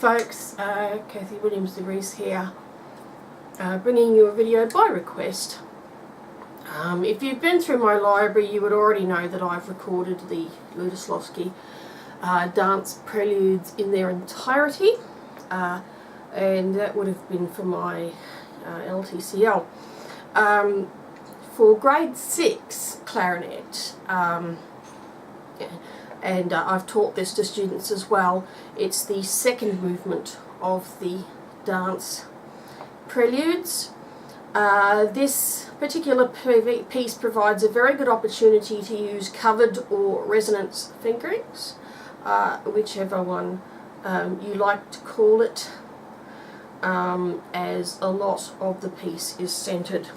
folks, Kathy Williams-Devries here, bringing you a video by request. If you've been through my library, you would already know that I've recorded the Lutoslawski dance preludes in their entirety, and that would have been for my LTCL. For grade 6 clarinet, and I've taught this to students as well, it's the second movement of the dance Preludes. This particular piece provides a very good opportunity to use covered or resonance fingerings, whichever one you like to call it, as a lot of the piece is centered.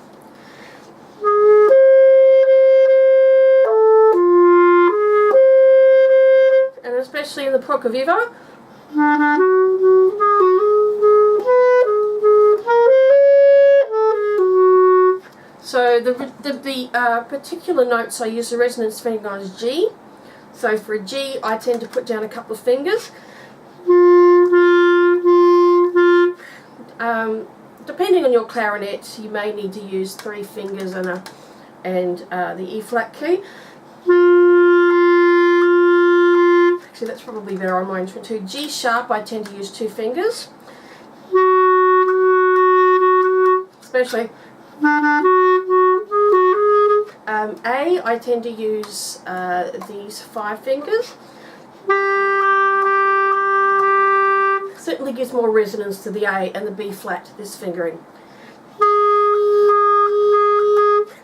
And especially in the Poco Vivo. So the particular notes I use the resonance finger on is G. So for a G I tend to put down a couple of fingers. Depending on your clarinet, you may need to use 3 fingers and the E flat key. Actually, that's probably better on my instrument too. G sharp I tend to use 2 fingers, especially. A I tend to use these 5 fingers. Certainly gives more resonance to the A, and the B flat, this fingering.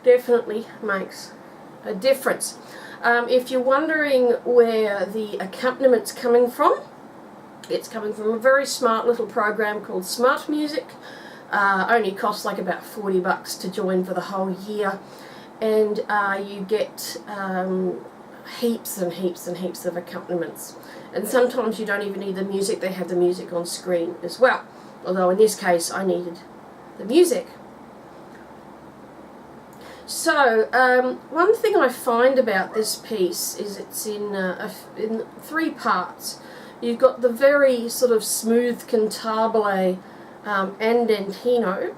Definitely makes a difference. If you're wondering where the accompaniment is coming from, it's coming from a very smart little program called Smart Music. Only costs like about $40 to join for the whole year, and you get heaps and heaps and heaps of accompaniments. And sometimes you don't even need the music, they have the music on screen as well. Although in this case I needed the music. So, one thing I find about this piece is it's in 3 parts. You've got the very sort of smooth cantabile andantino,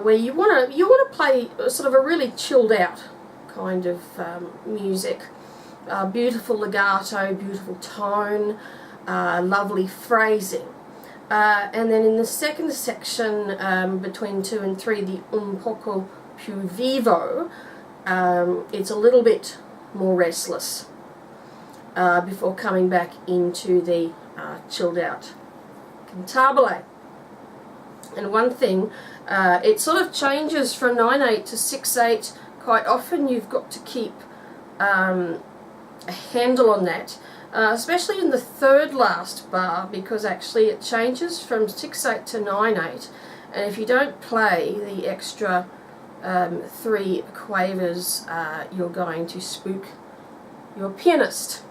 where you want to play sort of a really chilled out kind of music. Beautiful legato, beautiful tone, lovely phrasing. And then in the second section, between 2 and 3, the un poco più vivo, it's a little bit more restless before coming back into the chilled out cantabile. And one thing, it sort of changes from 9/8 to 6/8. Quite often you've got to keep a handle on that, especially in the third last bar, because actually it changes from 6/8 to 9/8, and if you don't play the extra 3 quavers, you're going to spook your pianist.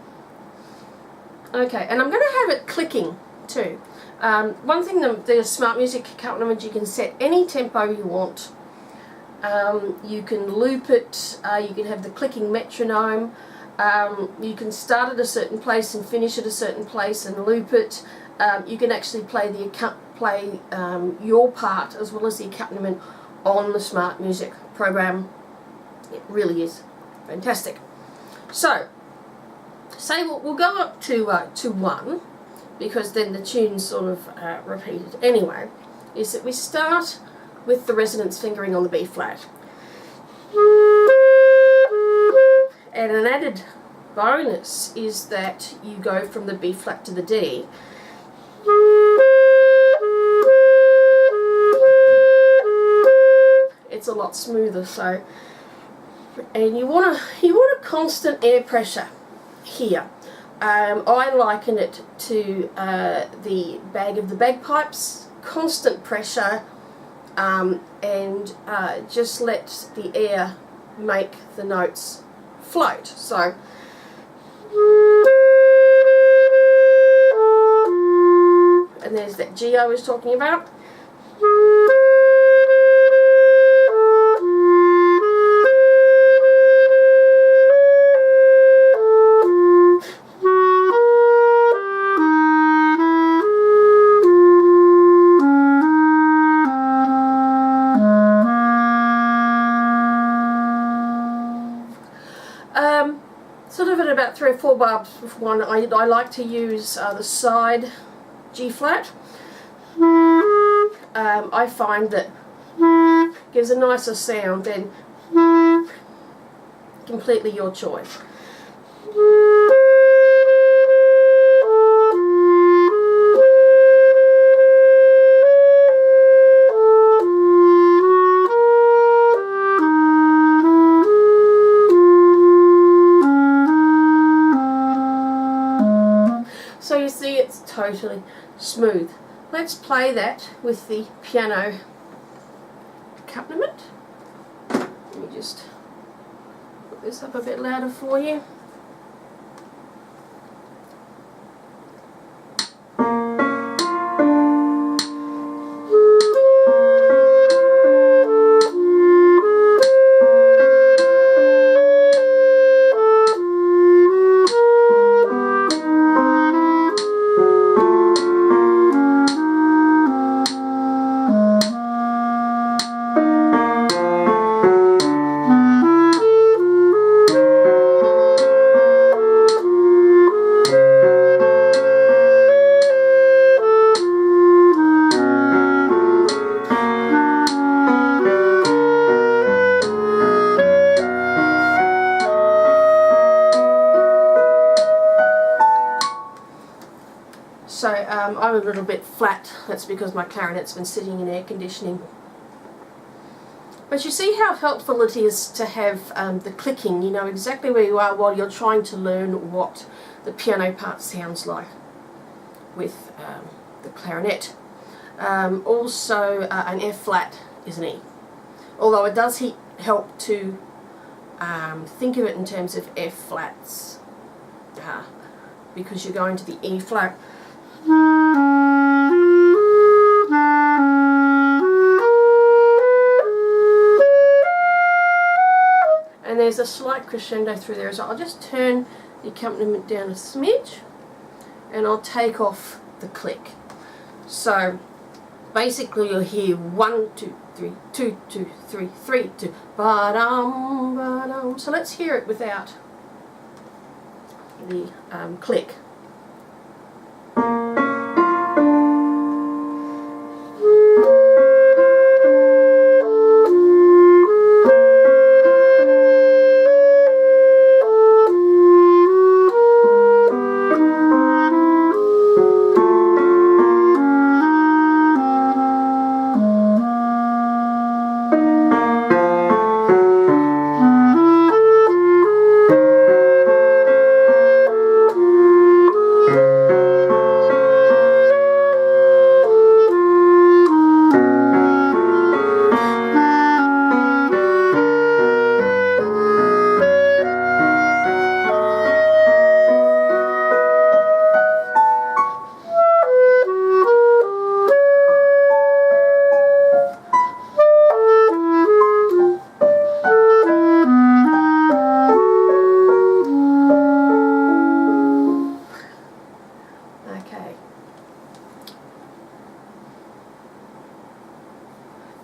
Okay, and I'm going to have it clicking too. One thing, the Smart Music accompaniment, you can set any tempo you want. You can loop it, you can have the clicking metronome, you can start at a certain place and finish at a certain place and loop it. You can actually play your part as well as the accompaniment on the Smart Music program. It really is fantastic. So, say we'll go up to 1, because then the tune's sort of repeated anyway, is that we start with the resonance fingering on the B flat. And an added bonus is that you go from the B flat to the D. It's a lot smoother, so, and you want a constant air pressure here. I liken it to the bag of the bagpipes, constant pressure, and just let the air make the notes float. So, and there's that G I was talking about. 3 or 4 bars with one. I like to use the side G flat. I find that gives a nicer sound than completely your choice. So you see, it's totally smooth. Let's play that with the piano accompaniment. Let me just put this up a bit louder for you. So I'm a little bit flat. That's because my clarinet's been sitting in air conditioning. But you see how helpful it is to have the clicking. You know exactly where you are while you're trying to learn what the piano part sounds like with the clarinet. Also an F flat is an E. Although it does help to think of it in terms of F flats because you're going to the E flat. And there's a slight crescendo through there as well. I'll just turn the accompaniment down a smidge and I'll take off the click. So basically you'll hear 1, 2, 3, 2, 2, 3, 3, 2, ba-dum, ba-dum. So let's hear it without the click.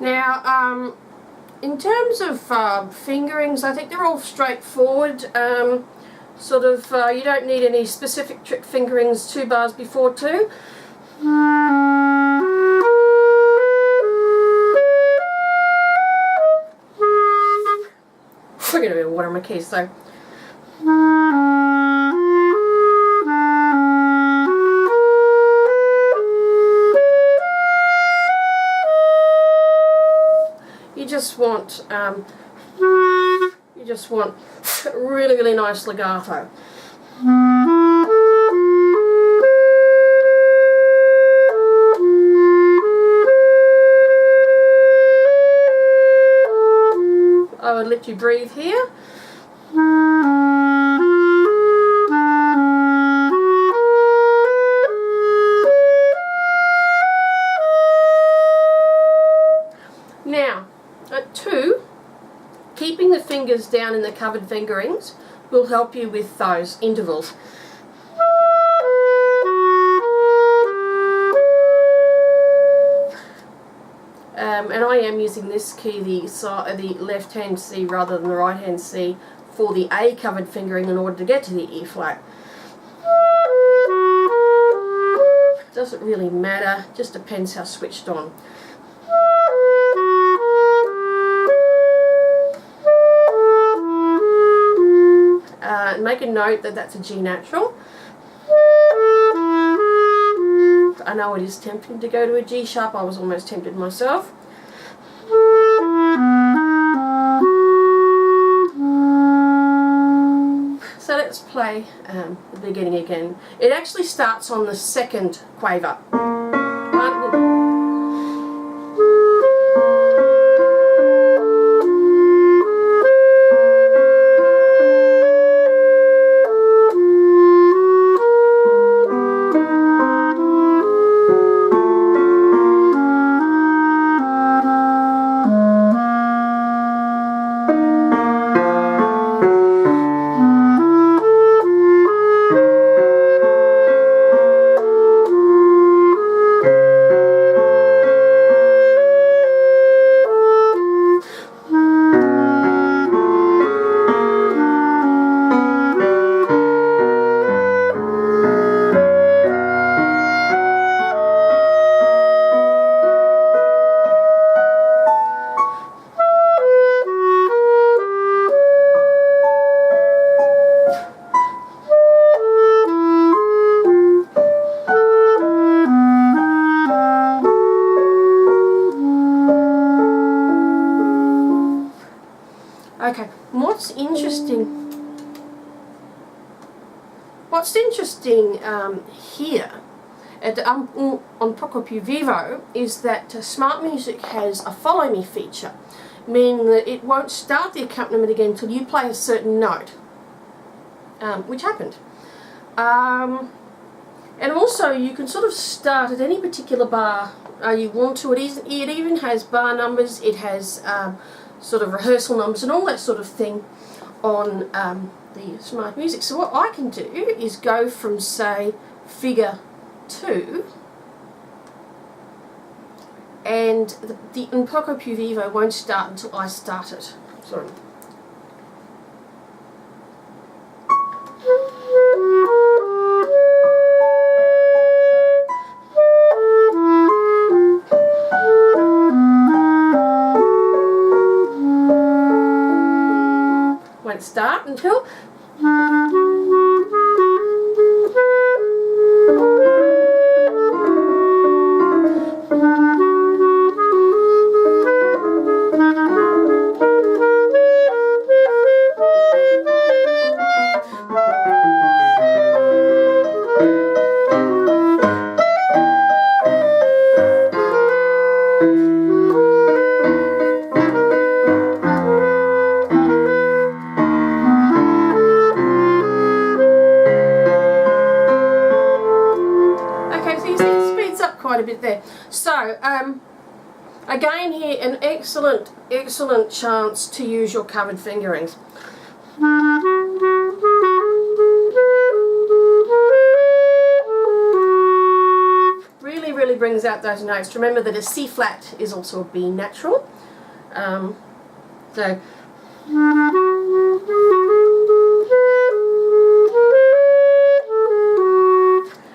Now, in terms of fingerings, I think they're all straightforward. Sort of, you don't need any specific trick fingerings 2 bars before 2. We're going to be water on my keys, so. You just want really, really nice legato. I would let you breathe here. Now, at 2, keeping the fingers down in the covered fingerings will help you with those intervals. And I am using this key, the left hand C rather than the right hand C, for the A covered fingering in order to get to the E flat. Doesn't really matter, just depends how switched on. Make a note that that's a G natural. I know it is tempting to go to a G sharp, I was almost tempted myself. So let's play the beginning again. It actually starts on the second quaver. Okay, what's interesting here on Poco Più Vivo is that Smart Music has a follow me feature, meaning that it won't start the accompaniment again until you play a certain note, which happened. And also you can sort of start at any particular bar you want to. It even has bar numbers, it has sort of rehearsal numbers and all that sort of thing on the Smart Music. So what I can do is go from, say, figure 2, and the Poco Più Vivo won't start until I start it. Sorry. Won't start until quite a bit there. So again here, an excellent chance to use your covered fingerings. Really brings out those notes. Remember that a C flat is also a B natural. So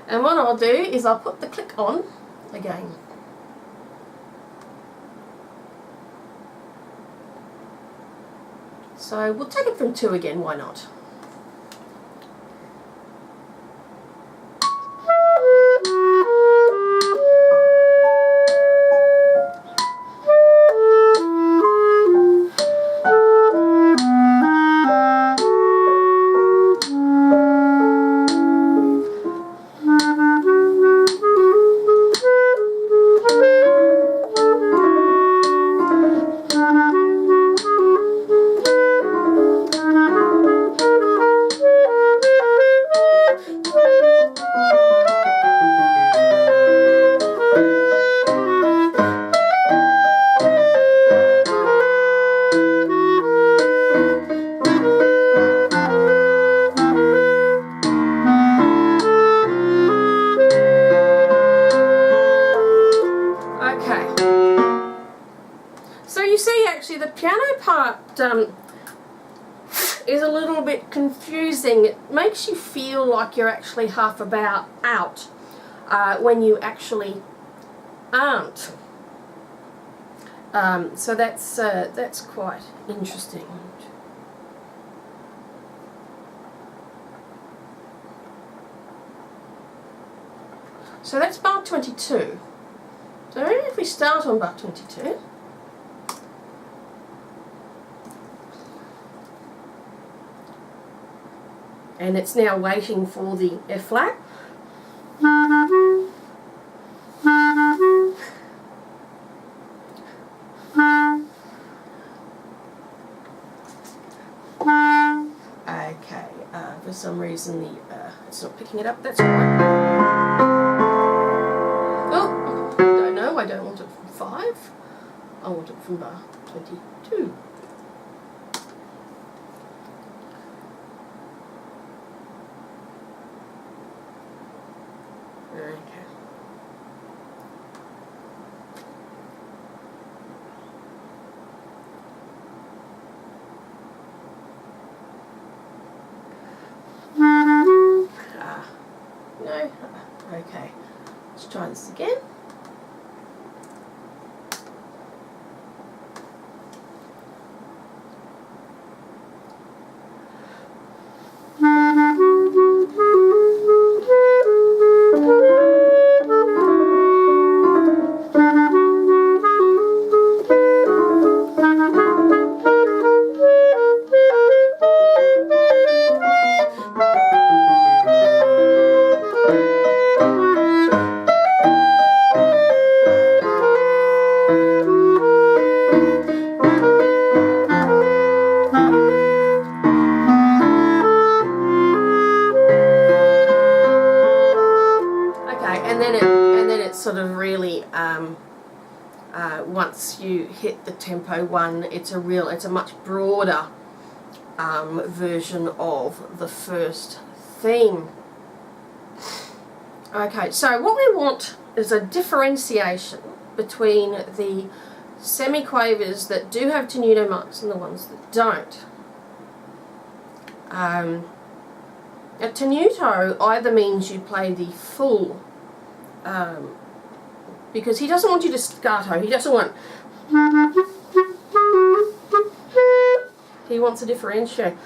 and what I'll do is I'll put the click on again. So we'll take it from 2 again, why not? So you see, actually, the piano part is a little bit confusing. It makes you feel like you're actually half a bar out when you actually aren't. So that's quite interesting. So that's bar 22. So if we start on bar 22, and it's now waiting for the F flat. Okay, for some reason it's not picking it up. That's alright. Oh, don't know. I don't want it from 5. I want it from bar 22. Okay. No. Okay. Let's try this again. Sort of really once you hit the tempo 1, it's a much broader version of the first theme. Okay, so what we want is a differentiation between the semiquavers that do have tenuto marks and the ones that don't. A tenuto either means you play the full because he doesn't want you to staccato, he doesn't want, he wants a differentiate.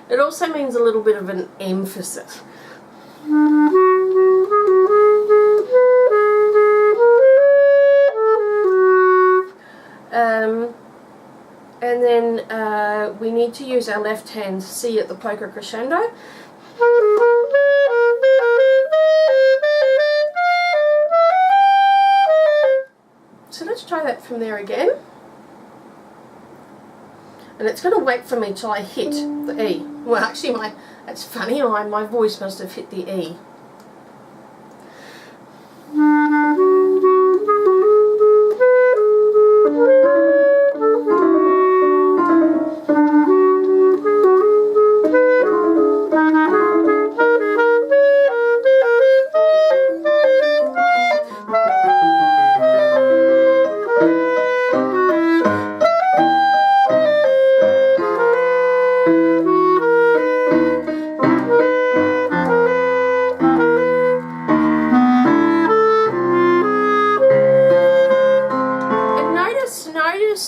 It also means a little bit of an emphasis. And then we need to use our left hand C at the polka crescendo. So let's try that from there again. And it's going to wait for me till I hit the E. Well, actually, that's funny, my voice must have hit the E.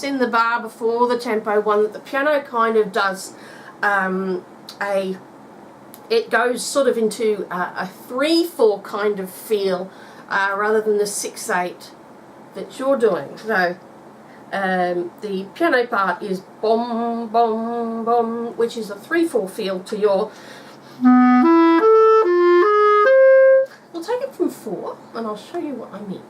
In the bar before the tempo 1 that the piano kind of does it goes sort of into a 3/4 kind of feel rather than the 6/8 that you're doing. So the piano part is bom bom bom, which is a 3/4 feel to your. We'll take it from 4 and I'll show you what I mean.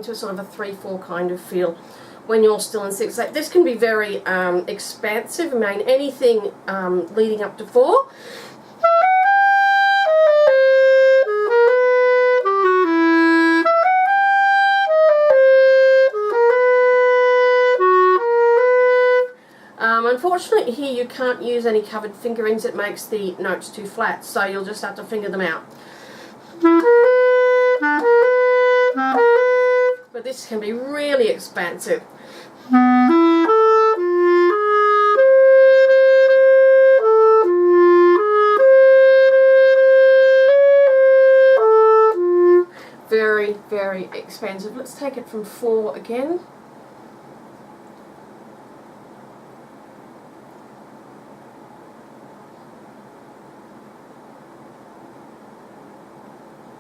into sort of a 3/4 kind of feel when you're still in 6/8. This can be very expansive. I mean, anything leading up to 4. Unfortunately here you can't use any covered fingerings, it makes the notes too flat, so you'll just have to finger them out. But this can be really expansive. Very, very expansive. Let's take it from 4 again.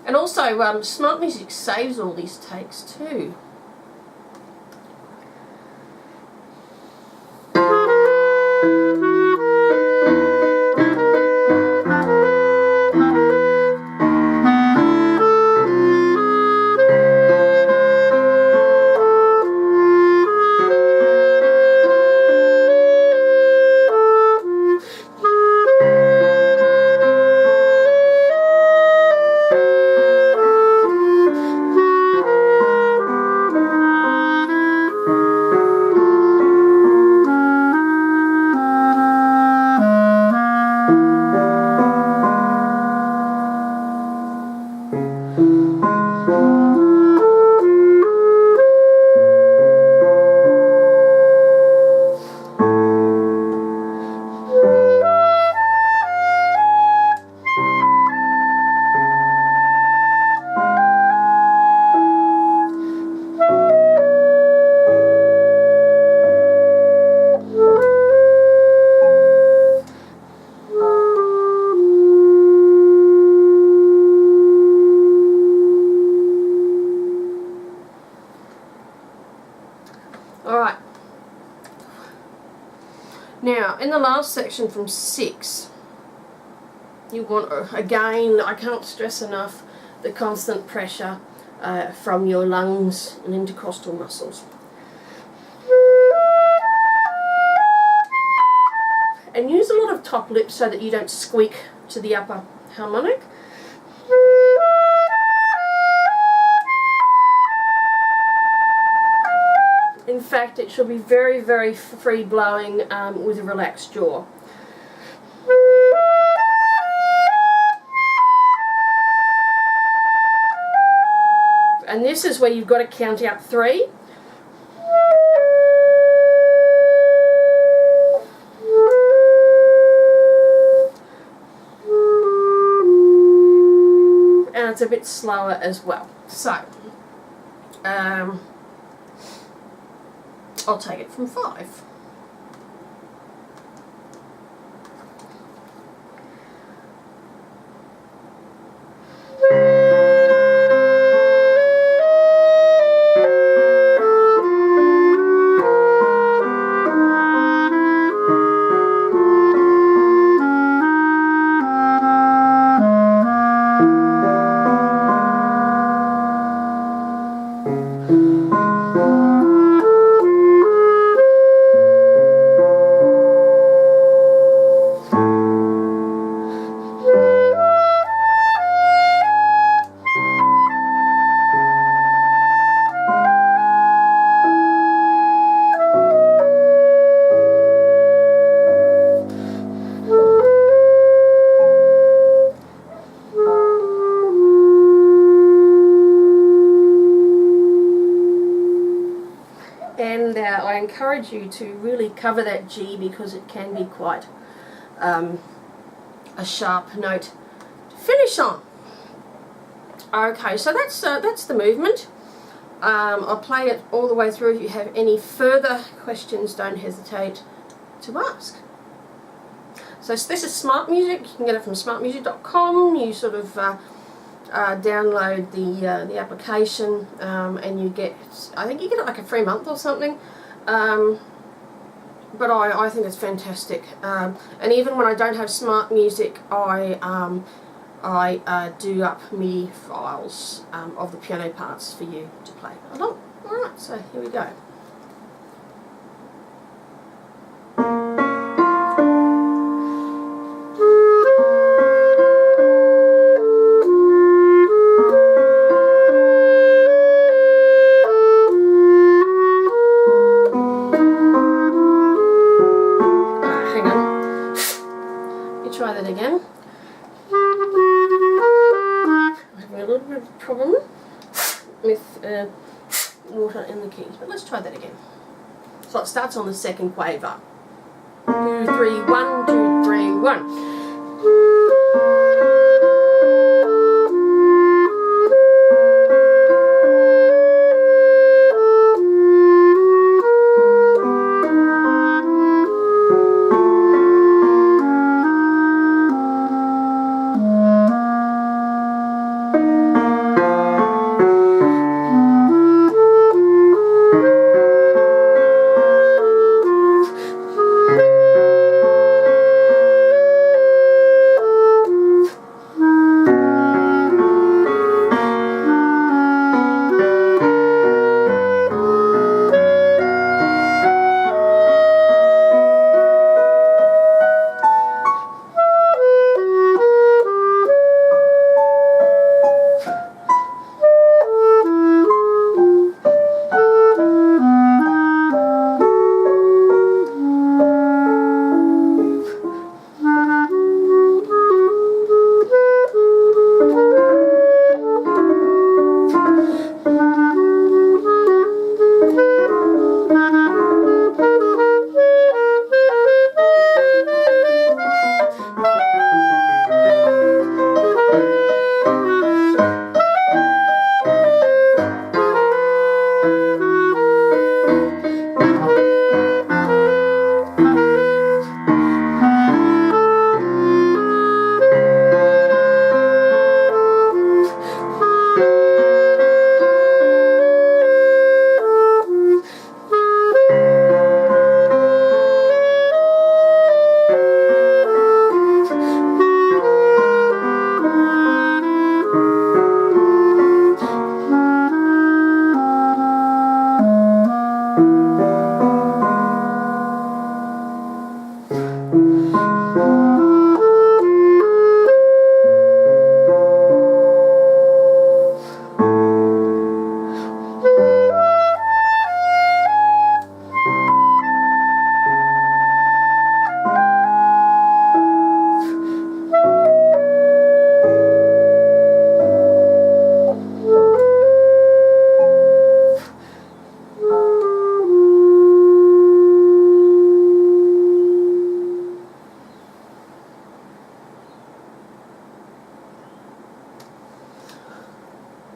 And also, Smart Music saves all these takes too. Alright, now in the last section from 6, you want, again, I can't stress enough the constant pressure from your lungs and intercostal muscles. And use a lot of top lip so that you don't squeak to the upper harmonic. In fact, it should be very, very free blowing with a relaxed jaw. And this is where you've got to count out 3. And it's a bit slower as well. So, I'll take it from 5. And I encourage you to really cover that G because it can be quite a sharp note to finish on. Okay, so that's the movement. I'll play it all the way through. If you have any further questions, don't hesitate to ask. So this is Smart Music. You can get it from smartmusic.com. You sort of download the application and you get, I think you get it like a free month or something. But I think it's fantastic. And even when I don't have Smart Music, I I do up MIDI files of the piano parts for you to play along. Alright, so here we go. Try that again. I'm having a little bit of a problem with water in the keys, but let's try that again. So it starts on the second quaver. 2, 3, 1, 2, 3, 1.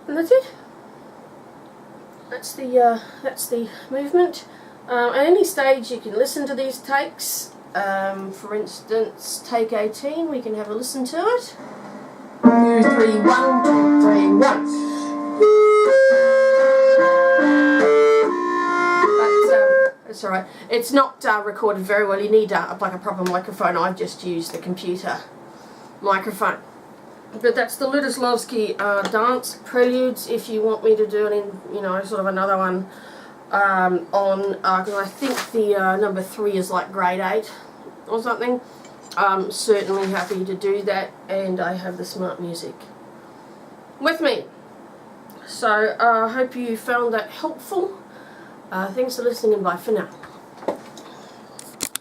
And that's it. That's the movement. At any stage you can listen to these takes. For instance, take 18, we can have a listen to it. 2, 3, 1, 2, 3, 1. That's alright. It's not recorded very well. You need like a proper microphone. I've just used the computer microphone. But that's the Lutoslawski dance Preludes. If you want me to do it in, you know, sort of another one on, because I think the number 3 is like grade 8 or something. I'm certainly happy to do that, and I have the smart music with me. So I hope you found that helpful. Thanks for listening and bye for now.